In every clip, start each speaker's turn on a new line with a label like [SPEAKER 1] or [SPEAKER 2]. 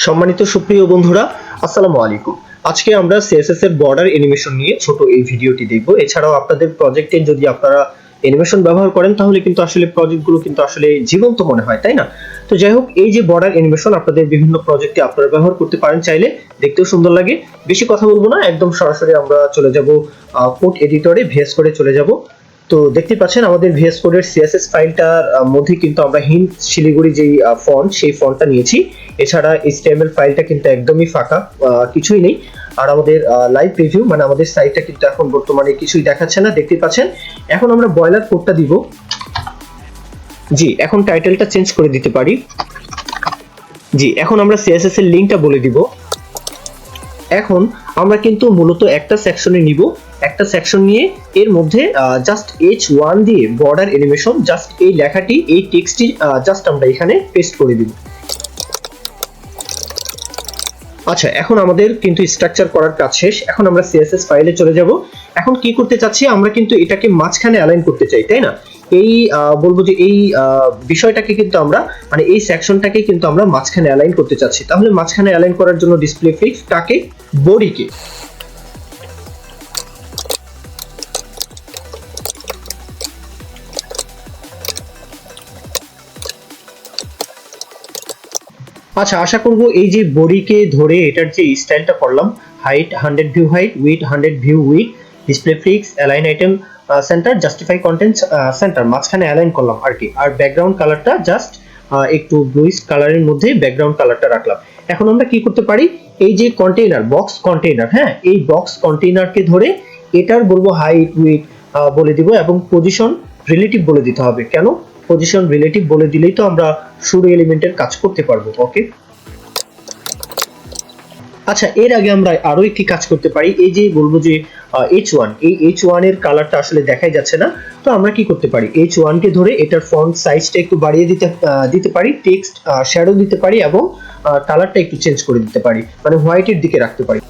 [SPEAKER 1] সম্মানিত সুপ্রিয় বন্ধুরা, আসসালামু আলাইকুম। আজকে আমরা সিএসএস এর বর্ডার অ্যানিমেশন নিয়ে ছোট এই ভিডিওটি দেখব। এছাড়াও আপনাদের প্রজেক্টে যদি আপনারা অ্যানিমেশন ব্যবহার করেন তাহলে কিন্তু আসলে প্রজেক্টগুলো কিন্তু আসলে জীবন্ত মনে হয়, তাই না? তো যাই হোক, এই যে বর্ডার অ্যানিমেশন আপনাদের বিভিন্ন প্রজেক্টে আপনারা ব্যবহার করতে পারেন চাইলে, দেখতেও সুন্দর লাগে। বেশি কথা বলবো না, একদম সরাসরি আমরা চলে যাব কোড এডিটরে, ভিএস কোডে চলে যাব। তো দেখতে পাচ্ছেন আমাদের ভিএস কোডের সিএসএস ফাইলটার মধ্যে কিন্তু আমরা হিন্ট শিলিগুড়ি যেই ফন্ট, সেই ফন্টটা নিয়েছি। এছাড়া এইচটিএমএল ফাইলটা কিন্তু একদমই ফাঁকা, কিছুই নেই। আর আমাদের লাইভ প্রিভিউ মানে আমাদের সাইটটা কিন্তু এখন বর্তমানে কিছুই দেখাচ্ছে না, দেখতে পাচ্ছেন। এখন আমরা বয়লার কোডটা দিব। জি, এখন টাইটেলটা চেঞ্জ করে দিতে পারি। জি, এখন আমরা সিএসএস এর লিংকটা বলে দিব। এখন আমরা কিন্তু মূলত একটা সেকশনে নিব, একটা সেকশন নিয়ে এর মধ্যে জাস্ট H1 দিয়ে বর্ডার অ্যানিমেশন, জাস্ট এই লেখাটি, এই টেক্সটটি জাস্ট আমরা এখানে পেস্ট করে দিব। আচ্ছা, এখন আমাদের কিন্তু স্ট্রাকচার করার কাজ শেষ। এখন আমরা সিএসএস ফাইলে চলে যাব। এখন কি করতে চাচ্ছি, আমরা কিন্তু এটাকে মাঝখানে অ্যালাইন করতে চাই, তাই না? এই বলবো যে এই বিষয়টাকে কিন্তু আমরা মানে এই সেকশনটাকে কিন্তু আমরা মাঝখানে অ্যালাইন করতে চাচ্ছি। তাহলে মাঝখানে অ্যালাইন করার জন্য ডিসপ্লে ফিক্স কাকে, বডিকে। আচ্ছা, আশা করব এই যে বডিকে ধরে এটার যে স্টাইলটা করলাম, height 100 view height, with 100 view with, display fix, align item centre, justify content centre, মাঝখানে অ্যালাইন করলাম আর কি। আর ব্যাকগ্রাউন্ড কালারটা জাস্ট একটু ব্লুইশ কালারের মধ্যে ব্যাকগ্রাউন্ড কালারটা রাখলাম। এখন আমরা কি করতে পারি, এই যে কন্টেইনার, বক্স কন্টেইনার, হ্যাঁ, এই বক্স কন্টেইনারকে ধরে এটার বলবো হাইট উইথ বলে দিব এবং পজিশন রিলেটিভ বলে দিতে হবে। কেন? পজিশন রিলেটিভ বলে দিলেই তো আমরা শুরু এলিমেন্টের কাজ করতে পারবো। ওকে, আচ্ছা, এর আগে আমরা আরো একটি কাজ করতে পারি। এই যে বলবো যে H1, এই H1 এর কালারটা আসলে দেখাই যাচ্ছে না। তো আমরা কি করতে পারি, H1 কে ধরে এটার ফন্ট সাইজটা একটু বাড়িয়ে দিতে পারি, টেক্সট শ্যাডো দিতে পারি এবং কালারটা একটু চেঞ্জ করে দিতে পারি, মানে হোয়াইটের দিকে রাখতে পারি।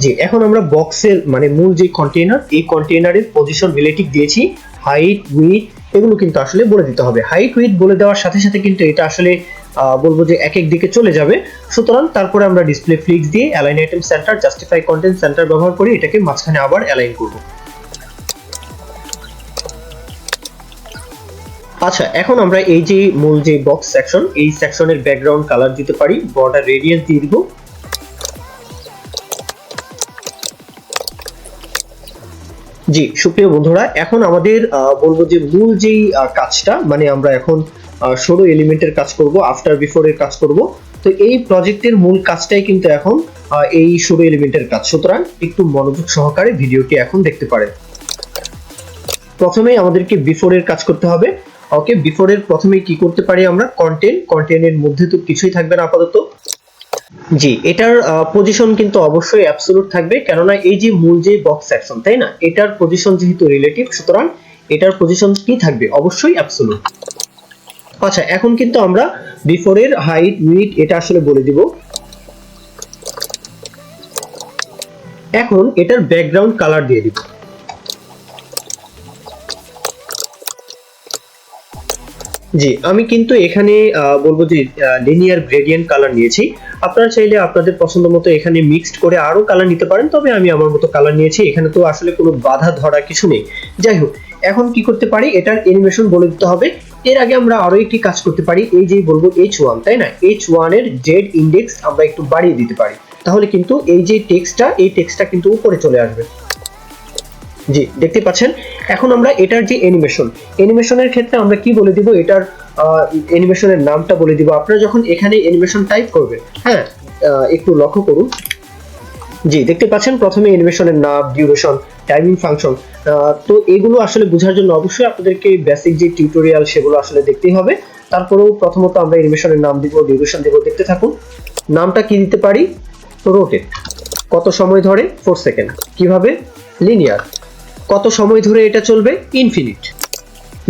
[SPEAKER 1] জি, এখন আমরা বক্সের মানে মূল যে কন্টেইনার, এই কন্টেইনারের পজিশন রিলেটিভ দিয়েছি, হাইট উইথ এগুলো কিন্তু আসলে বলে দিতে হবে। হাইট উইথ বলে দেওয়ার সাথে সাথে কিন্তু এটা আসলে বলবো যে এক এক দিকে চলে যাবে। সুতরাং তারপরে আমরা ডিসপ্লে ফ্লিক্স দিয়ে align item centre, justify content centre ব্যবহার করে এটাকে মাঝখানে আবার অ্যালাইন করব। আচ্ছা, এখন আমরা এই যে মূল যে বক্স সেকশন, এই সেকশনের ব্যাকগ্রাউন্ড কালার দিতে পারি, বর্ডার রেডিয়াস দিয়ে দিব। জি, সুপ্রিয় বন্ধুরা, এখন আমাদের বলবো যে মূল যেই কাজটা, মানে আমরা এখন সরো এলিমেন্টের কাজ করব, আফটার বিফোর এর কাজ করব। তো এই প্রজেক্টের মূল কাজটাই কিন্তু এখন এই সরো এলিমেন্টের কাজ। সুতরাং একটু মনোযোগ সহকারে ভিডিওটি এখন দেখতে পারেন। প্রথমেই আমাদেরকে বিফোর এর কাজ করতে হবে। ওকে, বিফোর এর প্রথমেই কি করতে পারি আমরা, কন্টেন্টের মধ্যে তো কিছুই থাকবে না আপাতত। জি, এটার পজিশন কিন্তু অবশ্যই অ্যাবসলিউট থাকবে, কেননা এই যে মূল যে বক্স সেকশন, তাই না, এটার পজিশন যেহেতু রিলেটিভ, সুতরাং এটার পজিশন কি থাকবে, অবশ্যই অ্যাবসলিউট। আচ্ছা, এখন কিন্তু আমরা বিফোর এর হাইট উইথ এটা আসলে বলে দিব। এখন এটার ব্যাকগ্রাউন্ড কালার দিয়ে দিব। জি, আমি কিন্তু এখানে বলবো যে লিনিয়ার গ্রেডিয়েন্ট কালার নিয়েছি। আপনারা চাইলে আপনাদের পছন্দ মতো এখানে মিক্সড করে আরো কালার নিতে পারেন, তবে আমি আমার মতো কালার নিয়েছি। এখানে তো আসলে কোনো বাধা ধরা কিছু নেই। যাই হোক, এখন কি করতে পারি, এটার অ্যানিমেশন বলে দিতে হবে। এর আগে আমরা আরো একটি কাজ করতে পারি, এই যে বলবো H1, তাই না, H1 এর জেড ইন্ডেক্স আমরা একটু বাড়িয়ে দিতে পারি, তাহলে কিন্তু এই যে টেক্সটটা, এই টেক্সটটা কিন্তু উপরে চলে আসবে। জি, দেখতে পাচ্ছেন। এখন আমরা এটার যে অ্যানিমেশনের ক্ষেত্রে আমরা কি বলে দিব, এটার অ্যানিমেশনের নামটা বলে দিব। আপনারা যখন এখানে অ্যানিমেশন টাইপ করবেন, হ্যাঁ, একটু লক্ষ্য করুন। জি, দেখতে পাচ্ছেন প্রথমে অ্যানিমেশনের নাম, ডিউরেশন, টাইমিং ফাংশন। তো এগুলো আসলে বোঝার জন্য অবশ্যই আপনাদেরকে বেসিক যে টিউটোরিয়াল সেগুলো আসলে দেখতেই হবে। তারপরেও প্রথমত আমরা অ্যানিমেশনের নাম দিব, ডিউরেশন দিব, দেখতে থাকুন। নামটা কি দিতে পারি, রোটেট, কত সময় ধরে, 4 সেকেন্ড। কিভাবে, লিনিয়ার, কত সময় ধরে এটা চলবে, ইনফিনিট।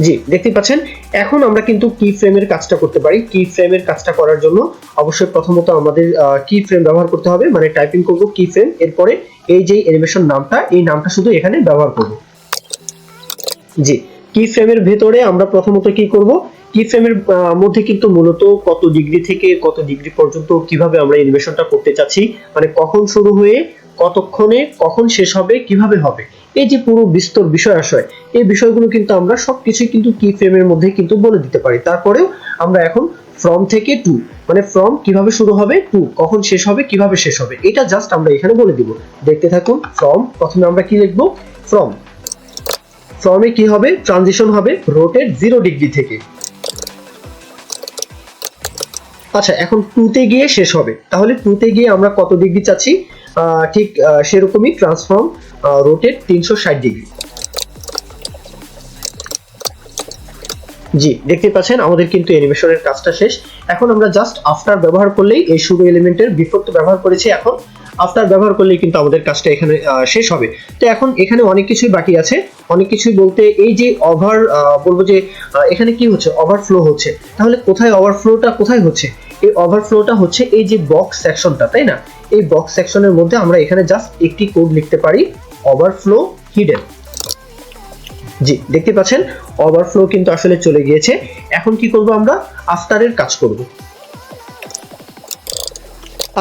[SPEAKER 1] জি, দেখতে পাচ্ছেন। এখন আমরা কিন্তু কি ফ্রেমের কাজটা করতে পারি। কি ফ্রেমের কাজটা করার জন্য অবশ্যই প্রথমত আমাদের কি ফ্রেম ব্যবহার করতে হবে, মানে টাইপিং করব কি ফ্রেম, এরপরে এই যে অ্যানিমেশন নামটা, এই নামটা শুধু এখানে ব্যবহার করব। জি, কি ফ্রেমের ভেতরে আমরা প্রথমত কি করব, কি ফ্রেমের মধ্যে কিন্তু মূলত কত ডিগ্রি থেকে কত ডিগ্রি পর্যন্ত কিভাবে আমরা অ্যানিমেশনটা করতে চাচ্ছি, মানে কখন শুরু হয়ে কতক্ষণে কখন শেষ হবে, কিভাবে হবে, এই যে পুরো বিস্তর বিষয় আশয়, এই বিষয়গুলো কিন্তু আমরা সবকিছুই কিন্তু কি ফ্রেমের মধ্যে কিন্তু বলে দিতে পারি। তারপরেও আমরা এখন ফ্রম থেকে টু, মানে ফ্রম কিভাবে শুরু হবে, টু কখন শেষ হবে, কিভাবে শেষ হবে, এটা জাস্ট আমরা এখানে বলে দিব। দেখতে থাকুন। ফ্রম, প্রথমে আমরা কি লিখবো, ফ্রম, ফ্রমে কি হবে, ট্রানজিশন হবে রোটেট 0 ডিগ্রি থেকে। আচ্ছা, এখন টুতে গিয়ে শেষ হবে, তাহলে টুতে গিয়ে আমরা কত ডিগ্রি চাচ্ছি, ঠিক সেরকমই ট্রান্সফর্ম রোটেট 360 ডিগ্রি। জি, দেখতে পাচ্ছেন আমাদের কিন্তু অ্যানিমেশনের কাজটা শেষ। এখন আমরা জাস্ট আফটার ব্যবহার করলেই, এই শুরু এলিমেন্টের বিফোর তো ব্যবহার করেছি, এখন আফটার ব্যবহার করলেই কিন্তু আমাদের কাজটা এখানে শেষ হবে। তো এখন এখানে অনেক কিছুই বাকি আছে, অনেক কিছুই বলতে এই যে ওভার, বলবো যে এখানে কি হচ্ছে, ওভারফ্লো হচ্ছে। তাহলে কোথায় ওভারফ্লোটা কোথায় হচ্ছে, এই ওভারফ্লোটা হচ্ছে এই যে বক্স সেকশনটা, তাই না? এই বক্স সেকশনের মধ্যে আমরা এখানে জাস্ট একটি কোড লিখতে পারি, ওভারফ্লো হিডেন। জি, দেখতে পাচ্ছেন ওভারফ্লো কিন্তু আসলে চলে গিয়েছে। এখন কি করব, আমরা আফটারের কাজ করব।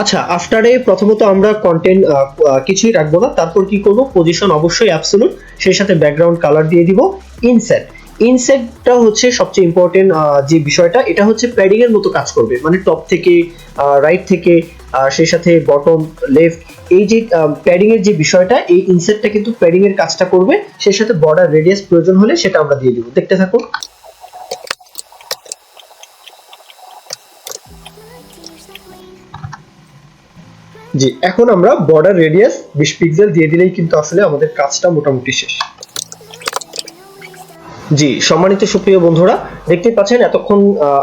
[SPEAKER 1] আচ্ছা, আফটারে প্রথমত আমরা কন্টেন্ট কিছুই রাখবো না, তারপর কি করব, পজিশন অবশ্যই অ্যাবসলিউট, সেই সাথে ব্যাকগ্রাউন্ড কালার দিয়ে দিব। ইনসেট, ইনসেটটা হচ্ছে সবচেয়ে ইম্পর্টেন্ট যে বিষয়টা, এটা হচ্ছে প্যাডিং এর মতো কাজ করবে, মানে টপ থেকে রাইট থেকে সেই সাথে বটম লেফট, এই যে প্যাডিং এর যে বিষয়টা, এই ইনসেটটা কিন্তু প্যাডিং এর কাজটা করবে। সেই সাথে বর্ডার রেডিয়াস প্রয়োজন হলে সেটা আমরা দিয়ে দিব। দেখতে থাকুন। জি, এখন আমরা বর্ডার রেডিয়াস 20 পিক্সেল দিয়ে দিলেই কিন্তু আসলে আমাদের কাজটা মোটামুটি শেষ। জি, সম্মানিত সুপ্রিয় বন্ধুরা, দেখতে পাচ্ছেন এতক্ষণ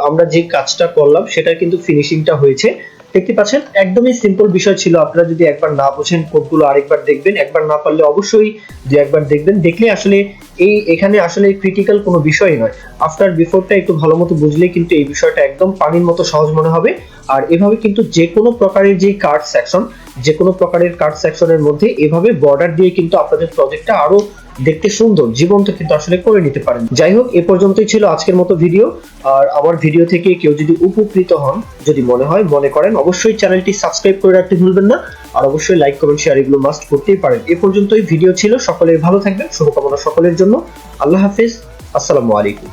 [SPEAKER 1] আমরা যে কাজটা করলাম সেটার কিন্তু ফিনিশিংটা হয়েছে। দেখতে পাচ্ছেন একদমই সিম্পল বিষয় ছিল। আপনারা যদি একবার না বোঝেন কোডগুলো আরেকবার দেখবেন, একবার না পারলে অবশ্যই দুই একবার দেখবেন, দেখলে আসলে এখানে আসলে ক্রিটিক্যাল কোনো বিষয় নয়। আফটার বিফোরটা একটু ভালো মতো বুঝলে কিন্তু এই বিষয়টা একদম পানির মতো সহজ মনে হবে। আর এভাবে কিন্তু যে কোনো প্রকারের যে কার্ড সেকশন, যে কোনো প্রকারের কার্ড সেকশনের মধ্যে এভাবে বর্ডার দিয়ে কিন্তু আপনাদের প্রজেক্টটা আরো দেখতে সুন্দর জীবন্ত কিন্তু আসলে করে নিতে পারেন। যাই হোক, এ পর্যন্তই ছিল আজকের মতো ভিডিও। আর আমার ভিডিও থেকে কেউ যদি উপকৃত হন, যদি মনে করেন, অবশ্যই চ্যানেলটি সাবস্ক্রাইব করে রাখতে ভুলবেন না। আর অবশ্যই লাইক কমেন্ট শেয়ার এগুলো মাস্ট করতেই পারেন। এ পর্যন্তই ভিডিও ছিল, সকলের ভালো থাকবেন, শুভকামনা সকলের জন্য। আল্লাহ হাফেজ, আসসালামু আলাইকুম।